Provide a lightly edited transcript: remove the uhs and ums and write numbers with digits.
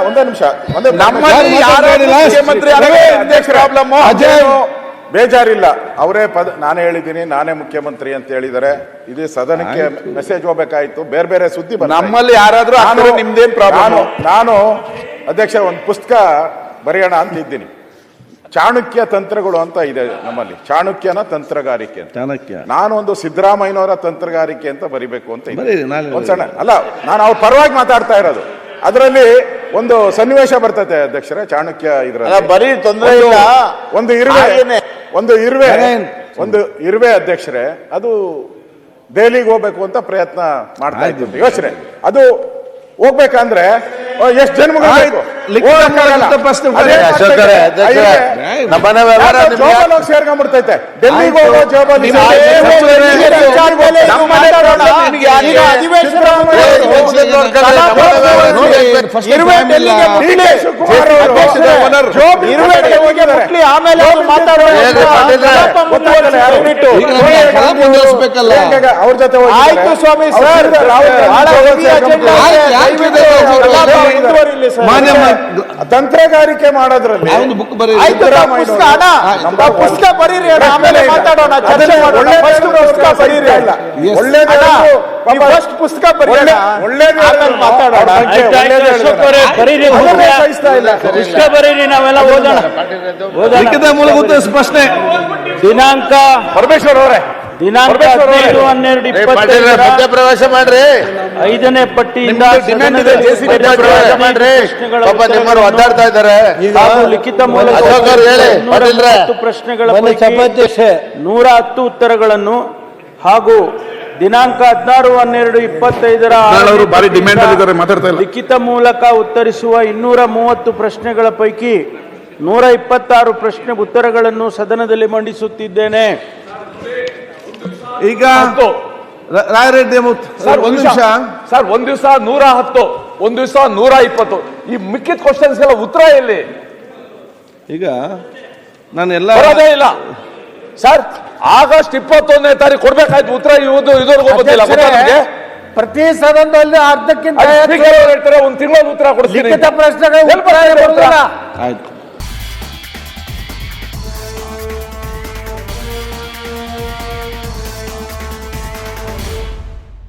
ಒಂದೇ ನಿಮಿಷ. ಬೇಜಾರಿಲ್ಲ, ಅವರೇ ನಾನೇ ಹೇಳಿದ್ದೀನಿ, ನಾನೇ ಮುಖ್ಯಮಂತ್ರಿ ಅಂತ ಹೇಳಿದ್ದಾರೆ. ಇದು ಸದನಕ್ಕೆ ಮೆಸೇಜ್ ಹೋಗ್ಬೇಕಾಯ್ತು. ಬೇರೆ ಬೇರೆ ಸುದ್ದಿ ನಮ್ಮಲ್ಲಿ ಯಾರಾದ್ರೂ ನಿಮ್ದೇನ್ ಪ್ರಾಬ್ಲಮ್? ನಾನು ಅಧ್ಯಕ್ಷ ಒಂದು ಪುಸ್ತಕ ಬರೆಯೋಣ ಅಂತ ಇದ್ದೀನಿ. ಚಾಣಕ್ಯ ತಂತ್ರಗಳು ಅಂತ ಇದೆ ನಮ್ಮಲ್ಲಿ. ಚಾಣಕ್ಯನ ತಂತ್ರಗಾರಿಕೆ ಅಂತ. ನಾನು ಒಂದು ಸಿದ್ದರಾಮಯ್ಯನವರ ತಂತ್ರಗಾರಿಕೆ ಅಂತ ಬರಿಬೇಕು ಅಂತ ಒಂದ್ ಸಣ್ಣ ಅಲ್ಲ, ನಾನು ಅವ್ರ ಪರವಾಗಿ ಮಾತಾಡ್ತಾ ಇರೋದು. ಅದರಲ್ಲಿ ಒಂದು ಸನ್ನಿವೇಶ ಬರ್ತದೆ ಅಧ್ಯಕ್ಷರೇ, ಚಾಣಕ್ಯ ಇದ್ರಲ್ಲಿ ಬರೀ ತೊಂದರೆ ಇಲ್ಲ. ಒಂದು ಇರುವೆ ಅಧ್ಯಕ್ಷರೇ, ಅದು ದೆಹಲಿಗೆ ಹೋಗ್ಬೇಕು ಅಂತ ಪ್ರಯತ್ನ ಮಾಡ್ತಾ ಇದ್ದೀನಿ. ಯೋಚನೆ ಅದು ಹೋಗ್ಬೇಕಂದ್ರೆ ಎಷ್ಟು ಜನ್ಮಗಳು ಸೇರ್ಕೊಂಡ್ಬಿಡ್ತೈತೆ. ಡೆಲ್ಲಿಗೆ ಹೋಗೋ ಜವಾಬ್ದಾರಿ ಅವ್ರ ಜೊತೆ ಆಯ್ತು ಸ್ವಾಮಿ ಸರ್. ತಂತ್ರಗಾರಿಕೆ ಮಾಡೋದ್ರಲ್ಲಿ ಪುಸ್ತಕ ಬರೀರಿ, ಆಮೇಲೆ ಮಾತಾಡೋಣ, ಚರ್ಚೆ ಮಾಡೋಣ. ಪುಸ್ತಕ ಬರೀರಿ, ಪುಸ್ತಕ ಬರೀರಿ, ನಾವೆಲ್ಲ ಓದೋಣ. ಲಿಖಿತ ಮೂಲಭೂತ ಪ್ರಶ್ನೆ ದಿನಾಂಕ ಪರಮೇಶ್ವರ್ ಅವರೇ, ದಿನಾಂಕ 15/12/2020 ಪ್ರವೇಶ ಮಾಡ್ರಿ. 5ನೇ ಪಟ್ಟಿಯಿಂದ ಒದ್ದಾಡ್ತಾ ಇದ್ದಾರೆ. ಲಿಖಿತ ಮೂಲಕ ಪ್ರಶ್ನೆಗಳ ಪೈಕಿ 110 ಉತ್ತರಗಳನ್ನು ಹಾಗೂ ದಿನಾಂಕ 16/12/2025 ಲಿಖಿತ ಮೂಲಕ ಉತ್ತರಿಸುವ 230 ಪ್ರಶ್ನೆಗಳ ಪೈಕಿ 126 ಪ್ರಶ್ನೆ ಉತ್ತರಗಳನ್ನು ಸದನದಲ್ಲಿ ಮಂಡಿಸುತ್ತಿದ್ದೇನೆ. ಈಗ ರಾಯರೆಡ್ಡಿ ಸರ್ ಒಂದು ನಿಮಿಷ ಸರ್, ಒಂದ್ ದಿವಸ 110, ಒಂದ್ ದಿವಸ 120, ಈ ಮಿಕ್ಕಿದ ಕ್ವಶನ್ಸ್ಗೆಲ್ಲ ಉತ್ತರ ಎಲ್ಲಿ? ಈಗ ನಾನು ಎಲ್ಲ ಬರೋದೇ ಇಲ್ಲ ಸರ್. ಆಗಸ್ಟ್ 21ನೇ ತಾರೀಕು ಕೊಡ್ಬೇಕಾಯ್ತು ಉತ್ತರ, ಇದುವರೆಗೂ ಗೊತ್ತಿಲ್ಲ. ಪ್ರತಿ ಸದನದಲ್ಲಿ ಅರ್ಧಕ್ಕಿಂತ ಹೇಳ್ತಾರೆ ಒಂದ್ ತಿಂಗಳ ಉತ್ತರ ಕೊಡ್ತೀನಿ. ಪ್ರಶ್ನೆಗಳು ಆಯ್ತು.